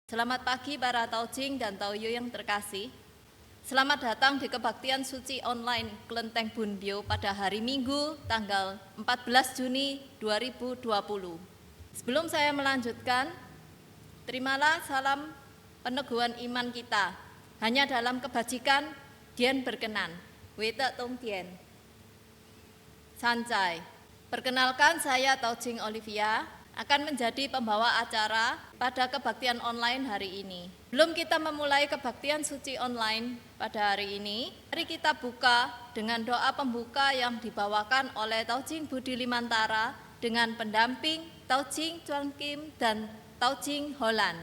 Selamat pagi para Taujing dan Tauyu yang terkasih. Selamat datang di Kebaktian Suci Online Klenteng Bunbyo pada hari Minggu tanggal 14 Juni 2020. Sebelum saya melanjutkan, terimalah salam peneguhan iman kita. Hanya dalam kebajikan Dien berkenan. Wete Tong Dien. Sancai. Perkenalkan, saya Taujing Olivia akan menjadi pembawa acara pada kebaktian online hari ini. Sebelum kita memulai kebaktian suci online pada hari ini, mari kita buka dengan doa pembuka yang dibawakan oleh Taujing Budi Limantara dengan pendamping Taujing Chuan Kim dan Taujing Holland.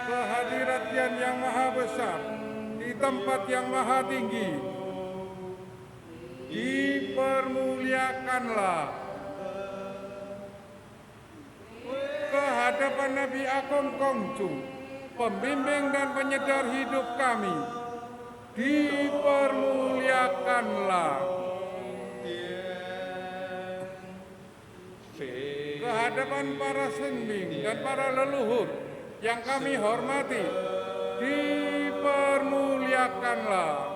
Kehadiran yang maha besar di tempat yang maha tinggi, dipermuliakanlah. Kehadapan Nabi Agung Kongcu, pembimbing dan penyedar hidup kami, dipermuliakanlah. hadapan para senbing dan para leluhur yang kami hormati, dipermuliakanlah.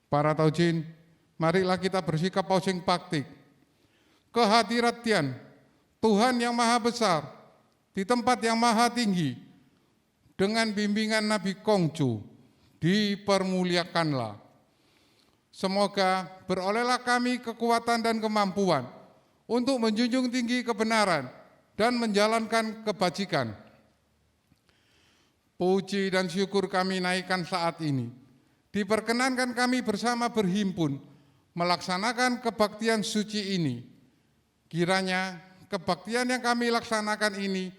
Para taujin, marilah kita bersikap pausing paktik. Kehadirat Tian, Tuhan yang Maha Besar, di tempat yang Maha Tinggi, dengan bimbingan Nabi Kongcu, dipermuliakanlah. Semoga berolehlah kami kekuatan dan kemampuan untuk menjunjung tinggi kebenaran dan menjalankan kebajikan. Puji dan syukur kami naikkan saat ini. Diperkenankan kami bersama berhimpun melaksanakan kebaktian suci ini. Kiranya kebaktian yang kami laksanakan ini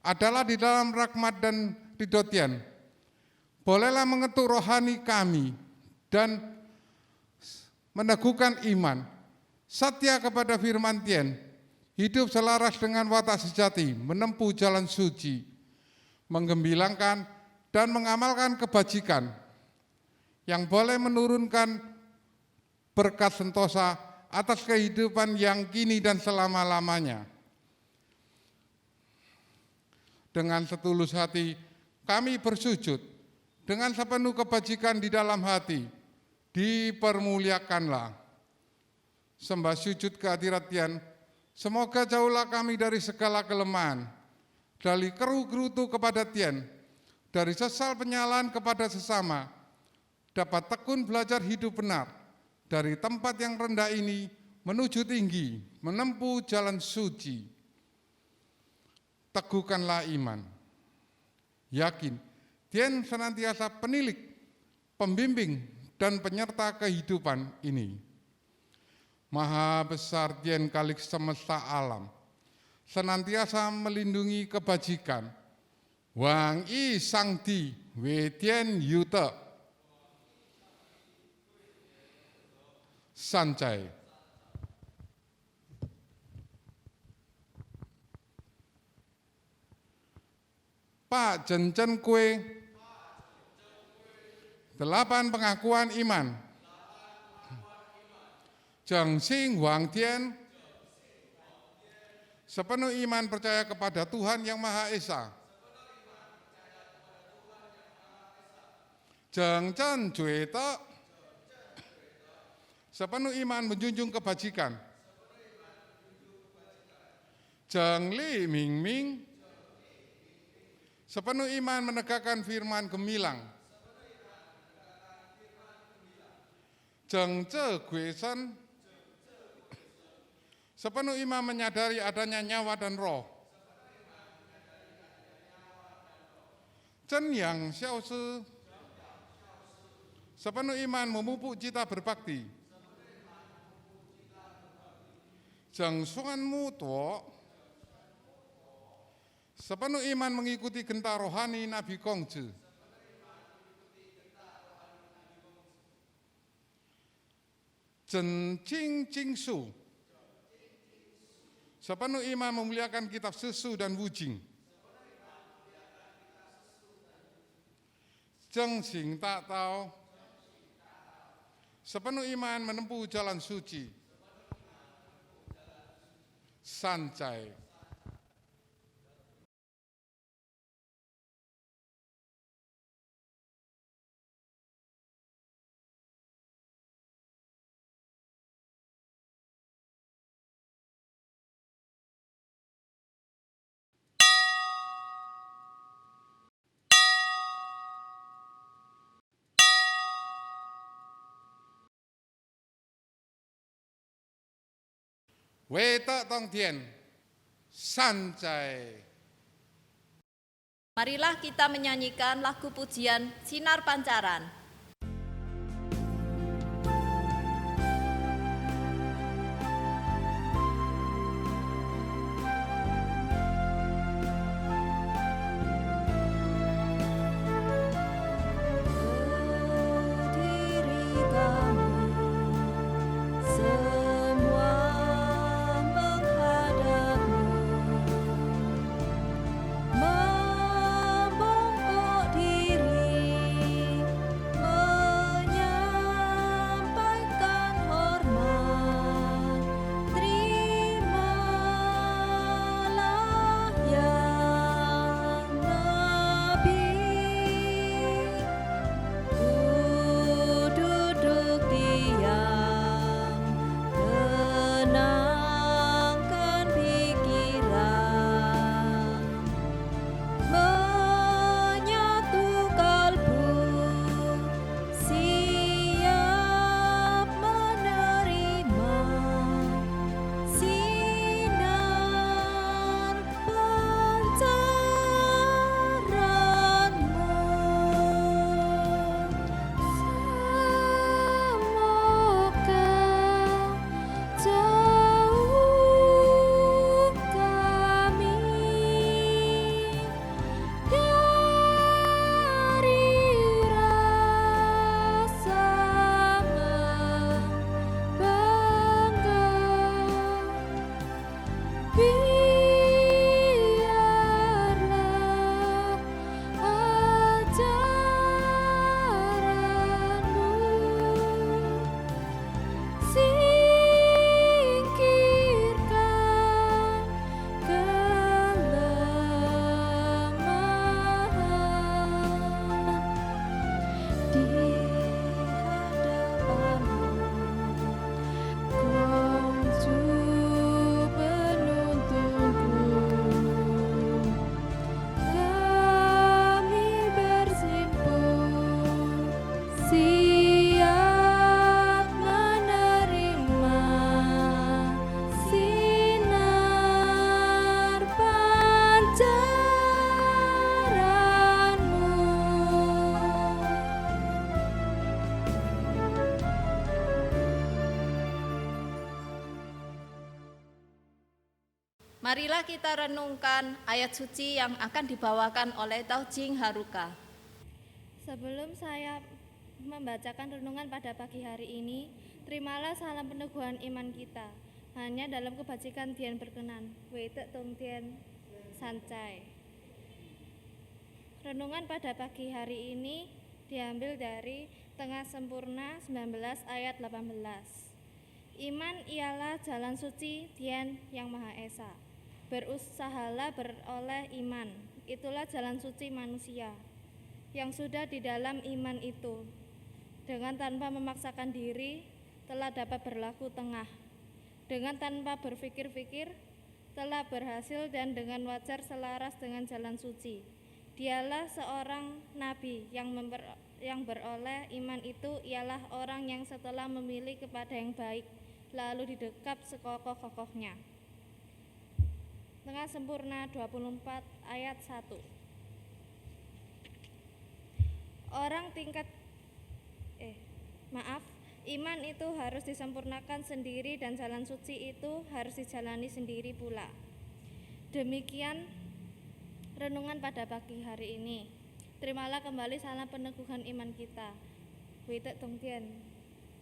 adalah di dalam rahmat dan ridho Tian. Bolehlah mengetuk rohani kami dan meneguhkan iman, setia kepada firman Tian, hidup selaras dengan watak sejati, menempuh jalan suci, menggembilangkan dan mengamalkan kebajikan, yang boleh menurunkan berkat sentosa atas kehidupan yang kini dan selama-lamanya. Dengan setulus hati kami bersujud, dengan sepenuh kebajikan di dalam hati, dipermuliakanlah. Sembah sujud kehadirat Tian, semoga jauhlah kami dari segala kelemahan, dari keruh gerutu kepada Tian, dari sesal penyalaan kepada sesama, dapat tekun belajar hidup benar dari tempat yang rendah ini menuju tinggi, menempuh jalan suci. Teguhkanlah iman. Yakin, Tian senantiasa penilik, pembimbing, dan penyerta kehidupan ini. Maha besar Tian Kalik semesta alam, senantiasa melindungi kebajikan. Wang I Sang Di We Tian Yute Sancai. Pak Jencen Kue, 8 pengakuan iman. Jeng Sing Wang Tian, sepenuh iman percaya kepada Tuhan yang Maha Esa. Jeng Chen Jue Te, sepenuh iman menjunjung kebajikan. Jeng Li Ming Ming, sepenuh iman menegakkan firman gemilang. Jeng Ce Gue Sen, sepenuh iman menyadari adanya nyawa dan roh. Chen Yang Xiao Se, sepenuh iman memupuk cita berbakti. Jeng Suan Mu Tuo, sepenuh iman mengikuti gentar rohani Nabi Kongcu. Chen Ching Ching Su, sepenuh iman memuliakan kitab Susu dan Wujing. Jeng Sing Tak Tao, sepenuh iman menempuh jalan suci. Sancai. Weta Tong Tien, Sancai. Marilah kita menyanyikan lagu pujian Sinar Pancaran. Marilah kita renungkan ayat suci yang akan dibawakan oleh Taujing Haruka. Sebelum saya membacakan renungan pada pagi hari ini, terimalah salam peneguhan iman kita. Hanya dalam kebajikan Dian berkenan. Wete Tong Tien, Sancai. Renungan pada pagi hari ini diambil dari Tengah Sempurna 19 ayat 18. Iman ialah jalan suci Dian yang Maha Esa. Berusahalah beroleh iman, itulah jalan suci manusia yang sudah di dalam iman itu. Dengan tanpa memaksakan diri telah dapat berlaku tengah. Dengan tanpa berpikir-pikir telah berhasil dan dengan wajar selaras dengan jalan suci. Dialah seorang nabi yang beroleh iman itu ialah orang yang setelah memilih kepada yang baik lalu didekap sekokoh-kokohnya. Tengah Sempurna 24 ayat 1. Iman itu harus disempurnakan sendiri dan jalan suci itu harus dijalani sendiri pula. Demikian renungan pada pagi hari ini. Terimalah kembali salam peneguhan iman kita. Wite Tong Tien,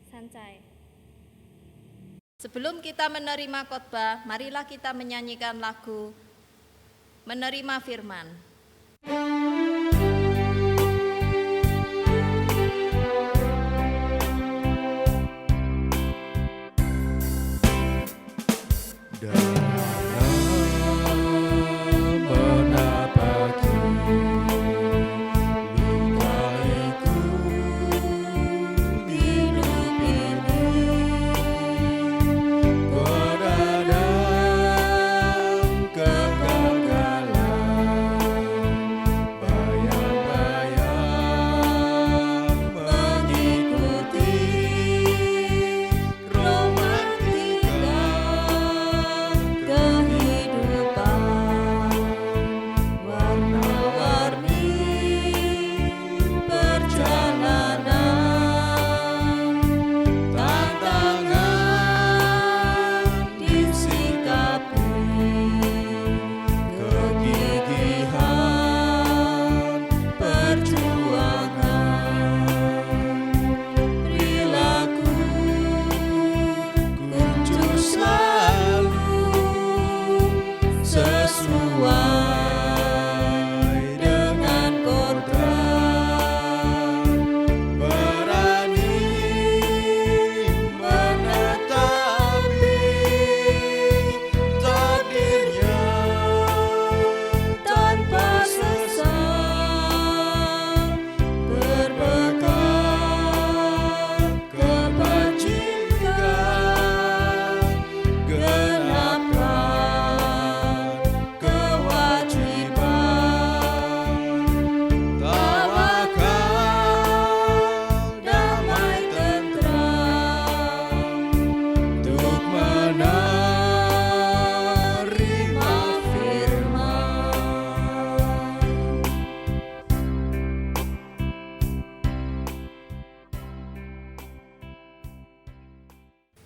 Sancai. Sebelum kita menerima khotbah, marilah kita menyanyikan lagu Menerima Firman. Dalam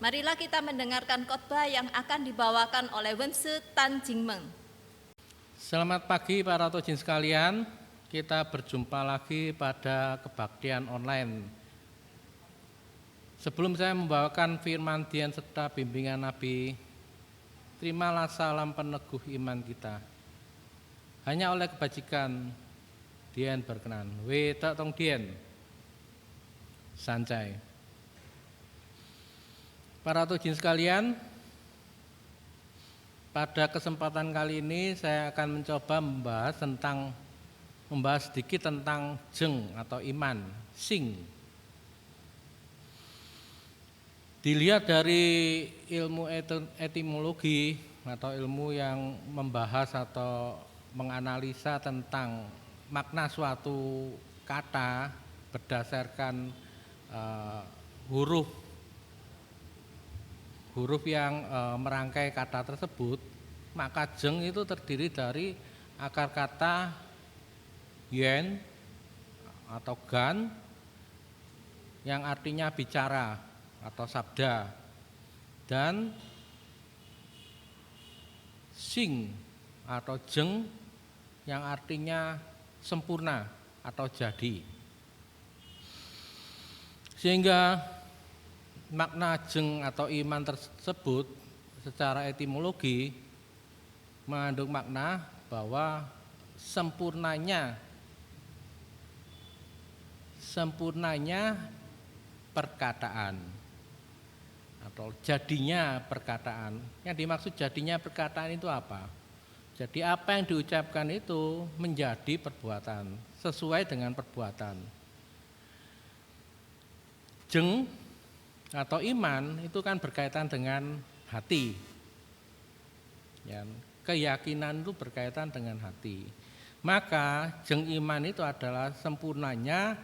Marilah kita mendengarkan khotbah yang akan dibawakan oleh Wense Tan Jingmeng. Selamat pagi para tojin sekalian, kita berjumpa lagi pada kebaktian online. Sebelum saya membawakan firman Tuhan serta bimbingan Nabi, terimalah salam peneguh iman kita. Hanya oleh kebajikan Dian berkenan, tak tong Dian, sancai. Para tojin sekalian, pada kesempatan kali ini saya akan mencoba membahas sedikit tentang jeng atau iman, sing. Dilihat dari ilmu etimologi atau ilmu yang membahas atau menganalisa tentang makna suatu kata berdasarkan huruf yang merangkai kata tersebut, maka jeng itu terdiri dari akar kata yen atau gan yang artinya bicara atau sabda, dan sing atau jeng yang artinya sempurna atau jadi. Sehingga makna jeng atau iman tersebut secara etimologi mengandung makna bahwa sempurnanya perkataan atau jadinya perkataan. Yang dimaksud jadinya perkataan itu apa? Jadi apa yang diucapkan itu menjadi perbuatan, sesuai dengan perbuatan. Jeng atau iman itu kan berkaitan dengan hati. Ya, keyakinan itu berkaitan dengan hati. Maka jeng iman itu adalah sempurnanya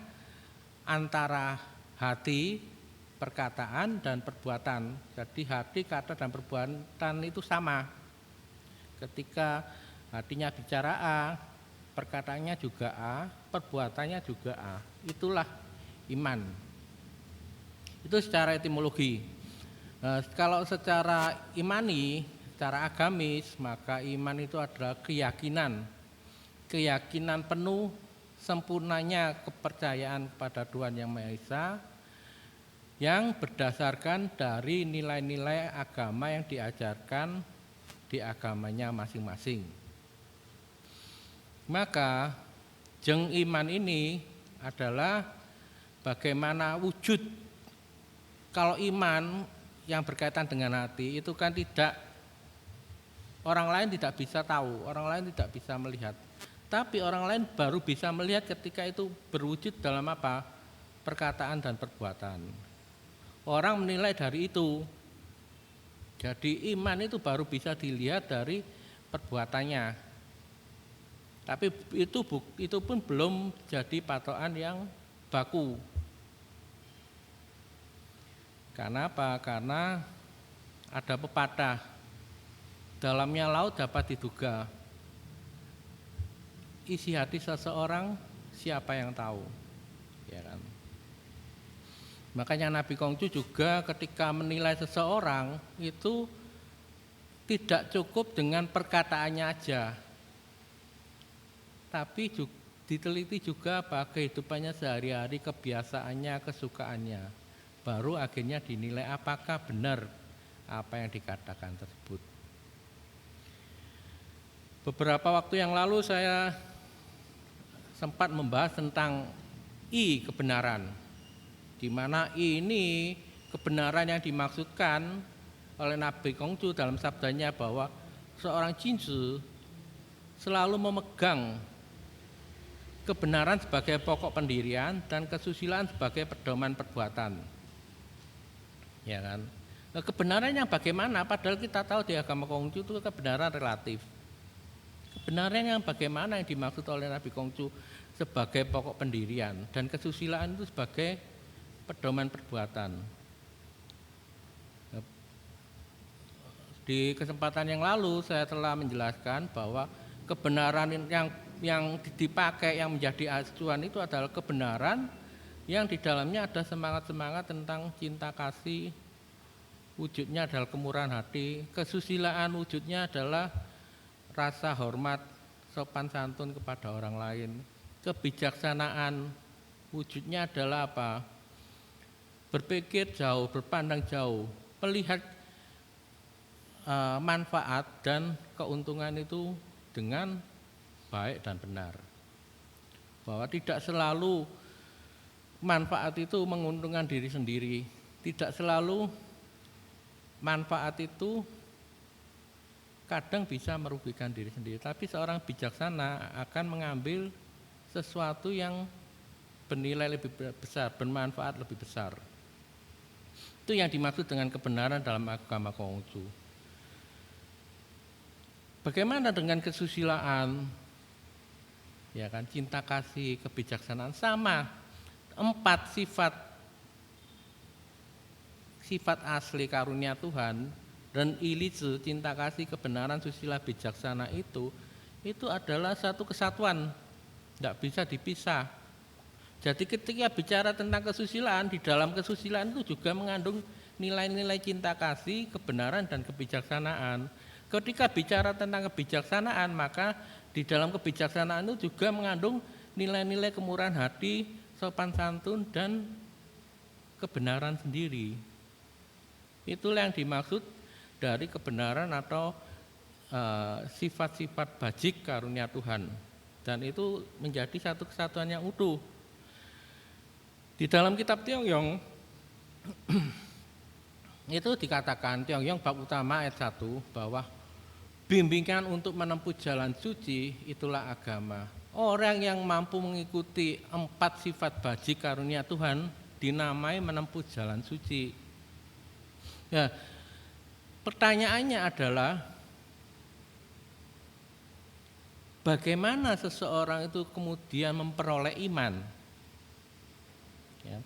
antara hati, perkataan, dan perbuatan. Jadi hati, kata, dan perbuatan itu sama. Ketika hatinya bicara A, perkataannya juga A, perbuatannya juga A. Itulah iman. Itu secara etimologi. Nah, kalau secara imani, secara agamis, maka iman itu adalah keyakinan penuh sempurnanya kepercayaan kepada Tuhan Yang Maha Esa yang berdasarkan dari nilai-nilai agama yang diajarkan di agamanya masing-masing. Maka jeng iman ini adalah bagaimana wujud. Kalau iman yang berkaitan dengan hati itu kan orang lain tidak bisa tahu, orang lain tidak bisa melihat. Tapi orang lain baru bisa melihat ketika itu berwujud dalam apa? Perkataan dan perbuatan. Orang menilai dari itu. Jadi iman itu baru bisa dilihat dari perbuatannya. Tapi itu pun belum jadi patokan yang baku. Karena apa? Karena ada pepatah, dalamnya laut dapat diduga, isi hati seseorang siapa yang tahu, ya kan? Makanya Nabi Kongcu juga ketika menilai seseorang itu tidak cukup dengan perkataannya aja, tapi diteliti juga apa kehidupannya sehari-hari, kebiasaannya, kesukaannya. Baru akhirnya dinilai apakah benar apa yang dikatakan tersebut. Beberapa waktu yang lalu saya sempat membahas tentang kebenaran, di mana ini kebenaran yang dimaksudkan oleh Nabi Kongcu dalam sabdanya bahwa seorang jinsu selalu memegang kebenaran sebagai pokok pendirian dan kesusilaan sebagai pedoman perbuatan. Ya kan? Nah, kebenaran yang bagaimana? Padahal kita tahu di agama Kongcu itu kebenaran relatif. Kebenaran yang bagaimana yang dimaksud oleh Nabi Kongcu sebagai pokok pendirian dan kesusilaan itu sebagai pedoman perbuatan. Di kesempatan yang lalu saya telah menjelaskan bahwa kebenaran yang dipakai yang menjadi acuan itu adalah kebenaran yang di dalamnya ada semangat-semangat tentang cinta kasih, wujudnya adalah kemurahan hati. Kesusilaan wujudnya adalah rasa hormat, sopan santun kepada orang lain. Kebijaksanaan wujudnya adalah apa? Berpikir jauh, berpandang jauh, melihat manfaat dan keuntungan itu dengan baik dan benar. Bahwa tidak selalu manfaat itu menguntungkan diri sendiri, tidak selalu manfaat itu kadang bisa merugikan diri sendiri, tapi seorang bijaksana akan mengambil sesuatu yang bernilai lebih besar, bermanfaat lebih besar. Itu yang dimaksud dengan kebenaran dalam agama Konghucu. Bagaimana dengan kesusilaan? Ya kan, cinta kasih, kebijaksanaan, sama. 4 sifat asli karunia Tuhan dan ilice, cinta kasih, kebenaran, susila, bijaksana itu adalah satu kesatuan, tidak bisa dipisah. Jadi ketika bicara tentang kesusilaan, di dalam kesusilaan itu juga mengandung nilai-nilai cinta kasih, kebenaran, dan kebijaksanaan. Ketika bicara tentang kebijaksanaan, maka di dalam kebijaksanaan itu juga mengandung nilai-nilai kemurahan hati, sopan santun, dan kebenaran sendiri. Itulah yang dimaksud dari kebenaran atau sifat-sifat bajik karunia Tuhan. Dan itu menjadi satu kesatuan yang utuh. Di dalam kitab Tiong-yong itu dikatakan, Tiong-yong bab utama ayat 1, bahwa bimbingan untuk menempuh jalan suci itulah agama. Orang yang mampu mengikuti 4 sifat bajik karunia Tuhan dinamai menempuh jalan suci. Ya, pertanyaannya adalah bagaimana seseorang itu kemudian memperoleh iman? Ya.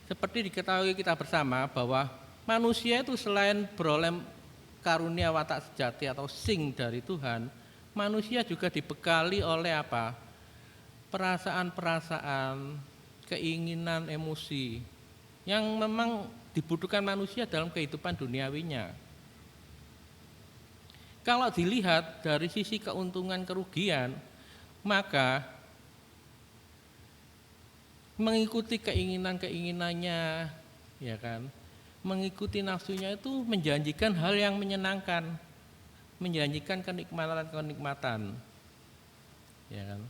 Seperti diketahui kita bersama bahwa manusia itu selain beroleh karunia watak sejati atau sing dari Tuhan, manusia juga dibekali oleh apa? Perasaan-perasaan, keinginan, emosi yang memang dibutuhkan manusia dalam kehidupan duniawinya. Kalau dilihat dari sisi keuntungan kerugian, maka mengikuti keinginan-keinginannya, ya kan, mengikuti nafsunya itu menjanjikan hal yang menyenangkan, menjanjikan kenikmatan-kenikmatan, ya kan.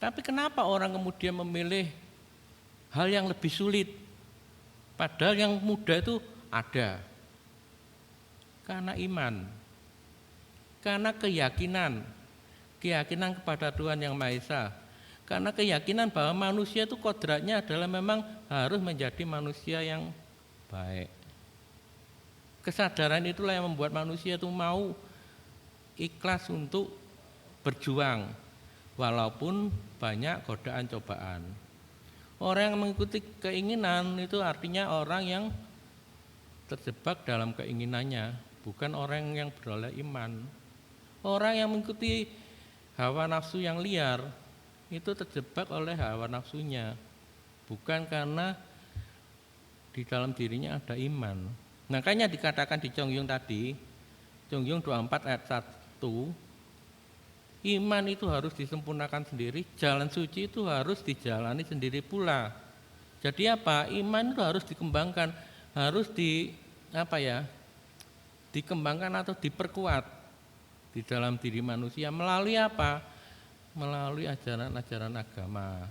Tapi kenapa orang kemudian memilih hal yang lebih sulit, padahal yang mudah itu ada? Karena iman, karena keyakinan kepada Tuhan Yang Maha Esa. Karena keyakinan bahwa manusia itu kodratnya adalah memang harus menjadi manusia yang baik. Kesadaran itulah yang membuat manusia itu mau ikhlas untuk berjuang walaupun banyak godaan cobaan. Orang yang mengikuti keinginan itu artinya orang yang terjebak dalam keinginannya, bukan orang yang beroleh iman. Orang yang mengikuti hawa nafsu yang liar itu terjebak oleh hawa nafsunya, bukan karena di dalam dirinya ada iman. Makanya dikatakan di Chongyung tadi, Chongyung 24 ayat 1, iman itu harus disempurnakan sendiri, jalan suci itu harus dijalani sendiri pula. Jadi apa? Iman itu harus dikembangkan, harus dikembangkan atau diperkuat di dalam diri manusia melalui apa? Melalui ajaran-ajaran agama,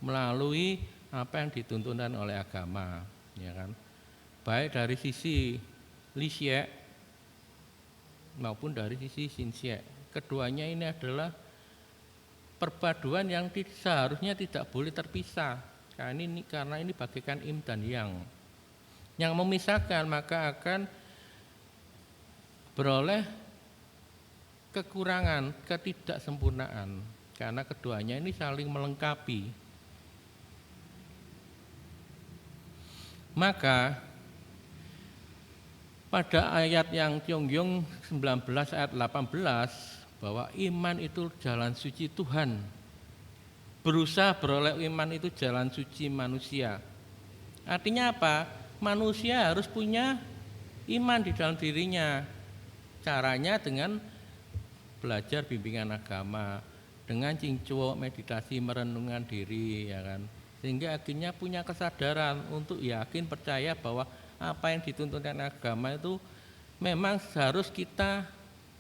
melalui apa yang dituntunkan oleh agama, ya kan? Baik dari sisi Lixie maupun dari sisi Xinxie. Keduanya ini adalah perpaduan yang seharusnya tidak boleh terpisah. Karena ini bagaikan yin dan yang. Yang memisahkan maka akan beroleh kekurangan, ketidaksempurnaan. Karena keduanya ini saling melengkapi. Maka pada ayat yang Chongyung 19 ayat 18 bahwa iman itu jalan suci Tuhan. Berusaha beroleh iman itu jalan suci manusia. Artinya apa? manusia harus punya iman di dalam dirinya. Caranya dengan belajar bimbingan agama, dengan cingcuo meditasi merenungkan diri, ya kan. Sehingga akhirnya punya kesadaran untuk yakin percaya bahwa apa yang dituntutkan agama itu memang harus kita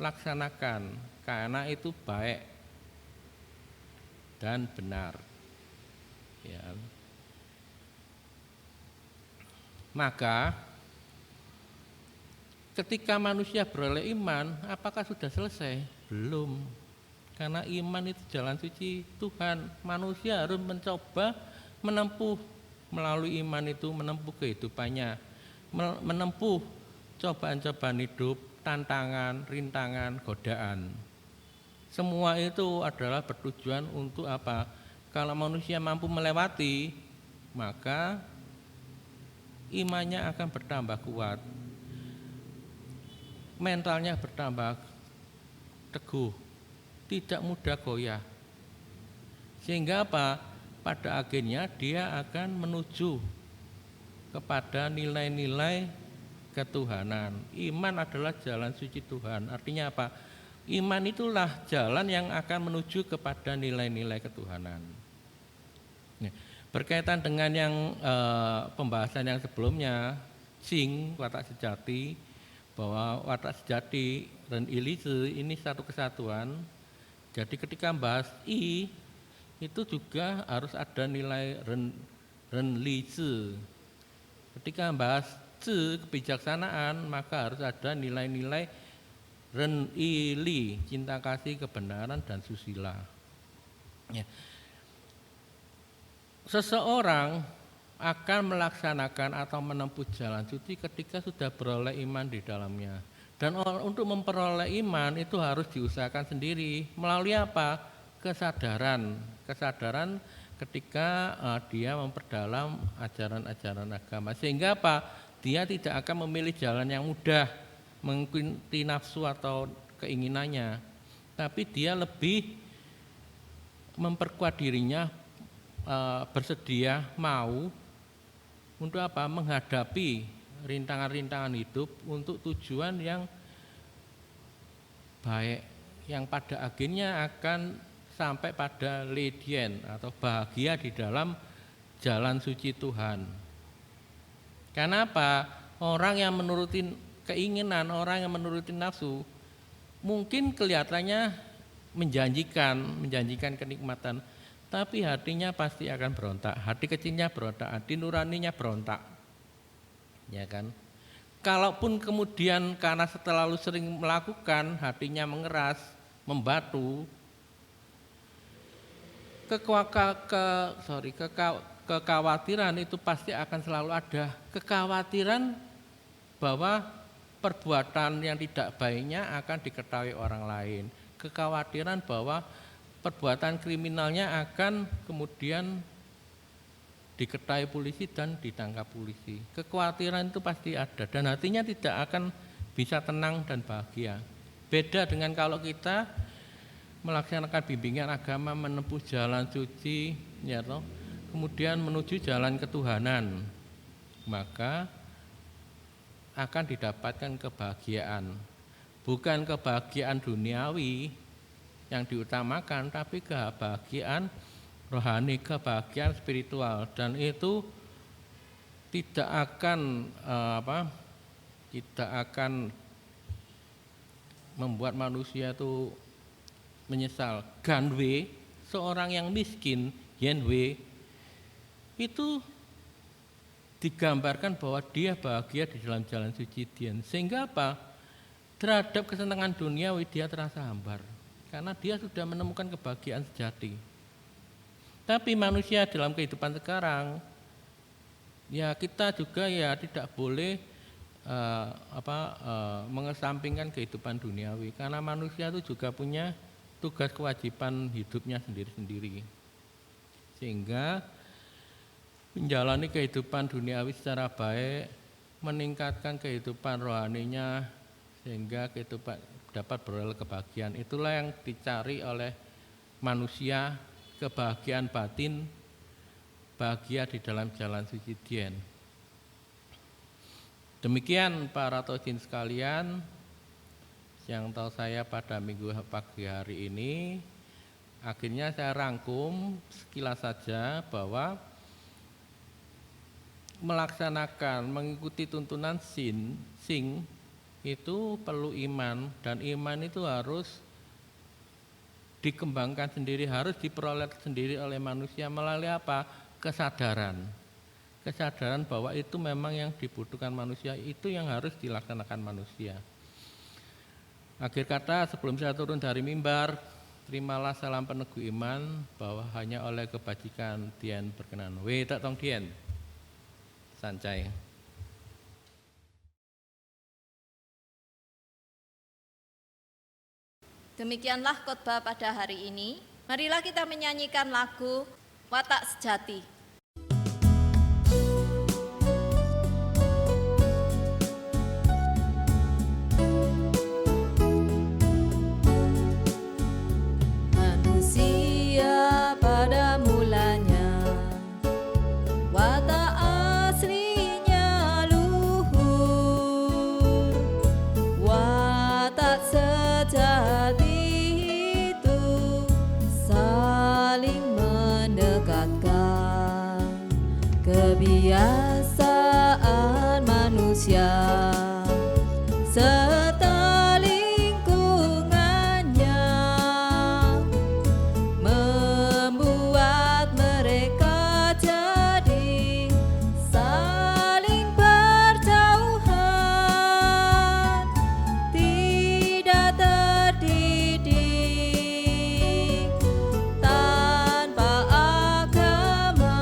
laksanakan karena itu baik dan benar. Ya. Maka ketika manusia beroleh iman, apakah sudah selesai? Belum. Karena iman itu jalan suci Tuhan. Manusia harus mencoba menempuh melalui iman itu, menempuh kehidupannya, menempuh cobaan-cobaan hidup, tantangan, rintangan, godaan. Semua itu adalah bertujuan untuk apa? Kalau manusia mampu melewati, maka imannya akan bertambah kuat, mentalnya bertambah teguh, tidak mudah goyah. Sehingga apa? Pada akhirnya dia akan menuju kepada nilai-nilai ketuhanan. Iman adalah jalan suci Tuhan. Artinya apa? Iman itulah jalan yang akan menuju kepada nilai-nilai ketuhanan. Berkaitan dengan yang pembahasan yang sebelumnya, Sing, watak sejati, bahwa watak sejati dan ilise ini satu kesatuan. Jadi ketika membahas I, itu juga harus ada nilai ren lise. Ketika membahas ce, kebijaksanaan, maka harus ada nilai-nilai ren ili, cinta kasih, kebenaran, dan susila. Ya. Seseorang akan melaksanakan atau menempuh jalan suci ketika sudah beroleh iman di dalamnya. Dan untuk memperoleh iman itu harus diusahakan sendiri. Melalui apa? Kesadaran ketika dia memperdalam ajaran-ajaran agama. Sehingga apa? Dia tidak akan memilih jalan yang mudah, mengikuti nafsu atau keinginannya. Tapi dia lebih memperkuat dirinya, bersedia mau untuk apa? Menghadapi rintangan-rintangan hidup untuk tujuan yang baik, yang pada akhirnya akan sampai pada ledien atau bahagia di dalam jalan suci Tuhan. Karena apa? Orang yang menuruti keinginan, orang yang menuruti nafsu mungkin kelihatannya menjanjikan kenikmatan, tapi hatinya pasti akan berontak. Hati kecilnya berontak, hati nuraninya berontak. Ya kan? Kalaupun kemudian karena terlalu sering melakukan, hatinya mengeras, membatu, kekhawatiran itu pasti akan selalu ada. Kekhawatiran bahwa perbuatan yang tidak baiknya akan diketahui orang lain. Kekhawatiran bahwa perbuatan kriminalnya akan kemudian diketahui polisi dan ditangkap polisi. Kekhawatiran itu pasti ada dan hatinya tidak akan bisa tenang dan bahagia. Beda dengan kalau kita melaksanakan bimbingan agama, menempuh jalan suci, ya toh, kemudian menuju jalan ketuhanan, maka akan didapatkan kebahagiaan. Bukan kebahagiaan duniawi yang diutamakan, tapi kebahagiaan rohani, kebahagiaan spiritual, dan itu tidak akan membuat manusia itu menyesal. Ganwe, seorang yang miskin, yenwe, itu digambarkan bahwa dia bahagia di dalam jalan suci Dian. Sehingga apa? Terhadap kesenangan duniawi dia terasa hambar, karena dia sudah menemukan kebahagiaan sejati. Tapi manusia dalam kehidupan sekarang, ya kita juga ya tidak boleh mengesampingkan kehidupan duniawi, karena manusia itu juga punya tugas kewajiban hidupnya sendiri-sendiri. Sehingga menjalani kehidupan duniawi secara baik, meningkatkan kehidupan rohaninya sehingga kehidupan dapat beroleh kebahagiaan. Itulah yang dicari oleh manusia, kebahagiaan batin, bahagia di dalam jalan suci Dian. Demikian para tausin sekalian yang tahu saya pada minggu pagi hari ini. Akhirnya saya rangkum sekilas saja bahwa mengikuti tuntunan sing itu perlu iman, dan iman itu harus dikembangkan sendiri, harus diperoleh sendiri oleh manusia melalui apa? Kesadaran bahwa itu memang yang dibutuhkan manusia, itu yang harus dilaksanakan manusia. Akhir kata, sebelum saya turun dari mimbar, terimalah salam peneguh iman bahwa hanya oleh kebajikan Dian berkenan. Tak tong Dian, sancai. Demikianlah khotbah pada hari ini. Marilah kita menyanyikan lagu Watak Sejati. Manusia pada mulanya watak aslinya luhur, watak sejati itu saling mendekatkan. Kebiasaan manusia serta lingkungannya membuat mereka jadi saling berjauhan, tidak terdidik, tanpa agama.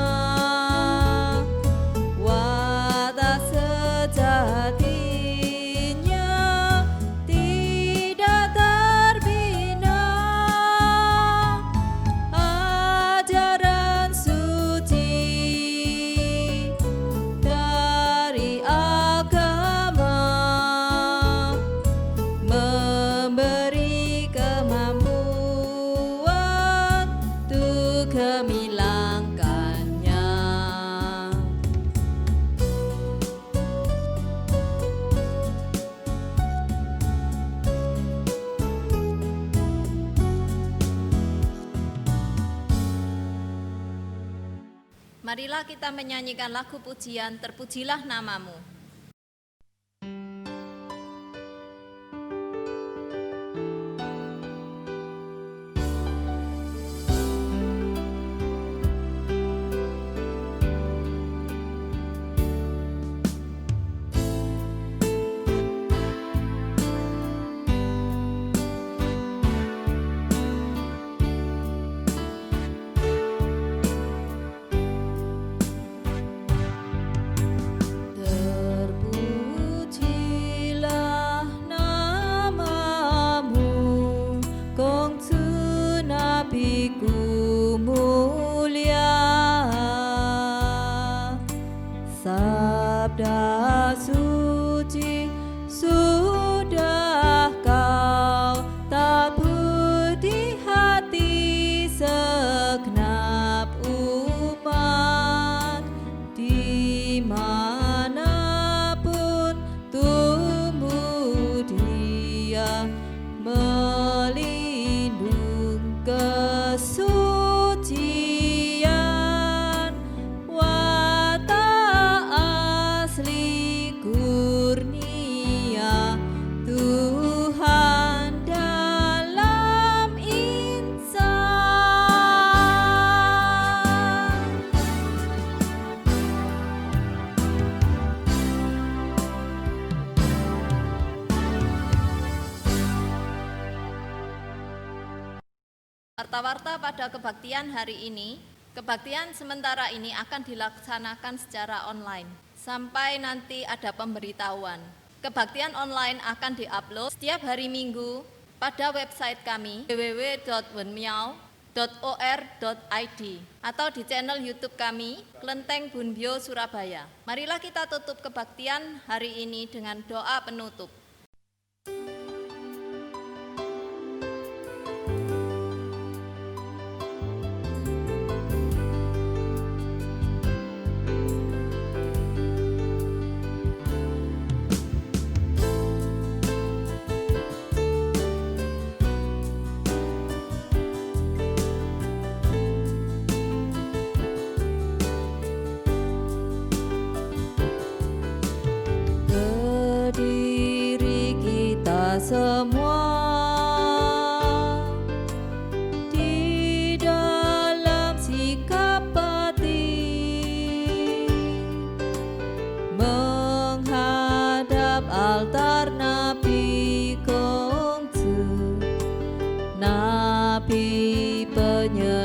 Watak sejatinya tidak terbina. Ajaran suci dari agama memberi kemampuan untuk memilangkannya. Marilah kita menyanyikan lagu pujian Terpujilah Namamu. Terpujilah namamu, Kongsu nabiku mulia. Sabda suci sudah kau tabur di hati segenap umat, dimanapun tumbuh dia melindung kesucian. Watak asli kurnia Tuhan dalam insan. Warta-warta pada kebaktian hari ini. Kebaktian sementara ini akan dilaksanakan secara online sampai nanti ada pemberitahuan. Kebaktian online akan diupload setiap hari Minggu pada website kami www.wenmiao.or.id atau di channel YouTube kami Klenteng Bunbyo Surabaya. Marilah kita tutup kebaktian hari ini dengan doa penutup.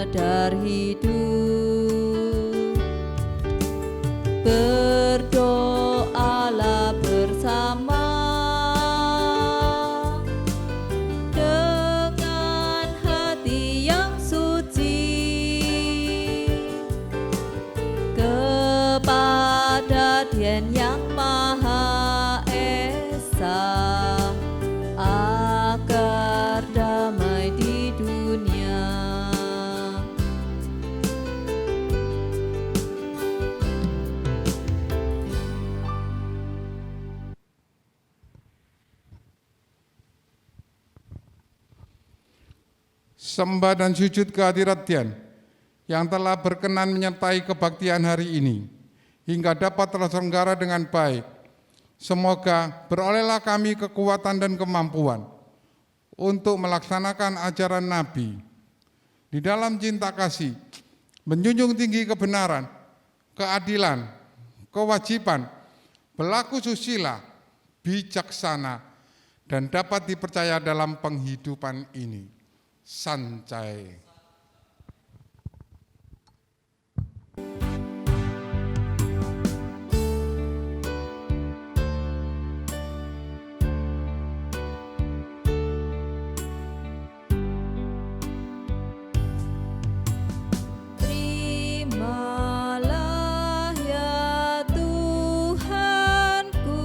pengedar hidup. Berdoalah bersama dengan hati yang suci kepada Dian yang Maha Esa, agar damai di dunia. Sembah dan sujud kehadirat Dian yang telah berkenan menyertai kebaktian hari ini hingga dapat terselenggara dengan baik. Semoga berolehlah kami kekuatan dan kemampuan untuk melaksanakan ajaran Nabi di dalam cinta kasih, menjunjung tinggi kebenaran, keadilan, kewajiban, berlaku susila, bijaksana, dan dapat dipercaya dalam penghidupan ini. Sancai. Terimalah ya Tuhanku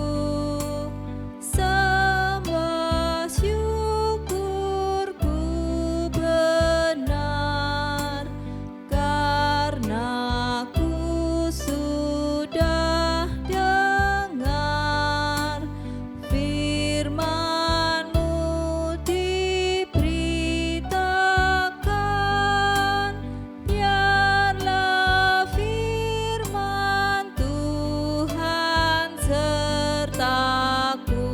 sembah syukurku benar, karena ku sudah dengar firman-Mu diberitakan. Biarlah firman Tuhan sertaku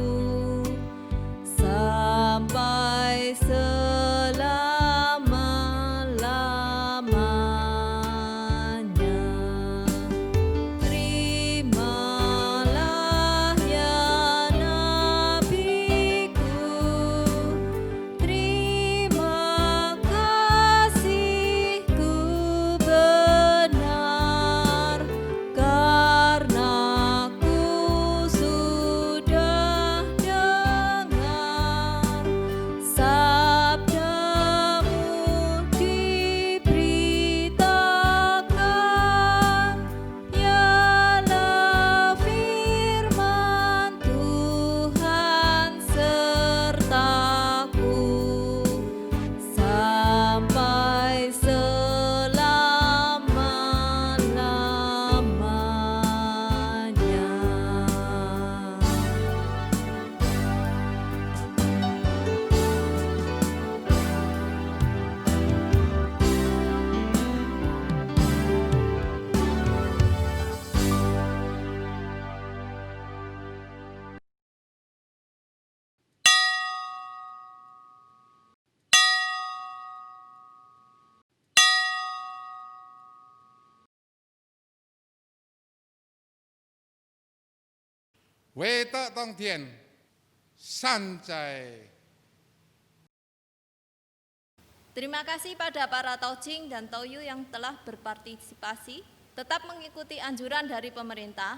sampai selama-lamanya. Terimalah ya nabiku, terima kasihku benar, karena ku sudah dengar sabda-Mu diberitakan. Ialah firman Tuhan sertaku sampai Wetak tong Dian, sancai. Terima kasih pada para Taujing dan Tauyu yang telah berpartisipasi, tetap mengikuti anjuran dari pemerintah,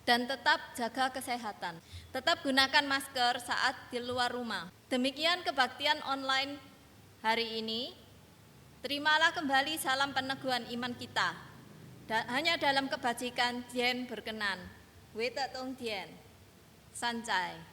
dan tetap jaga kesehatan. Tetap gunakan masker saat di luar rumah. Demikian kebaktian online hari ini. Terimalah kembali salam peneguhan iman kita. Hanya dalam kebajikan Dian berkenan. Wetak tong Dian, sancai.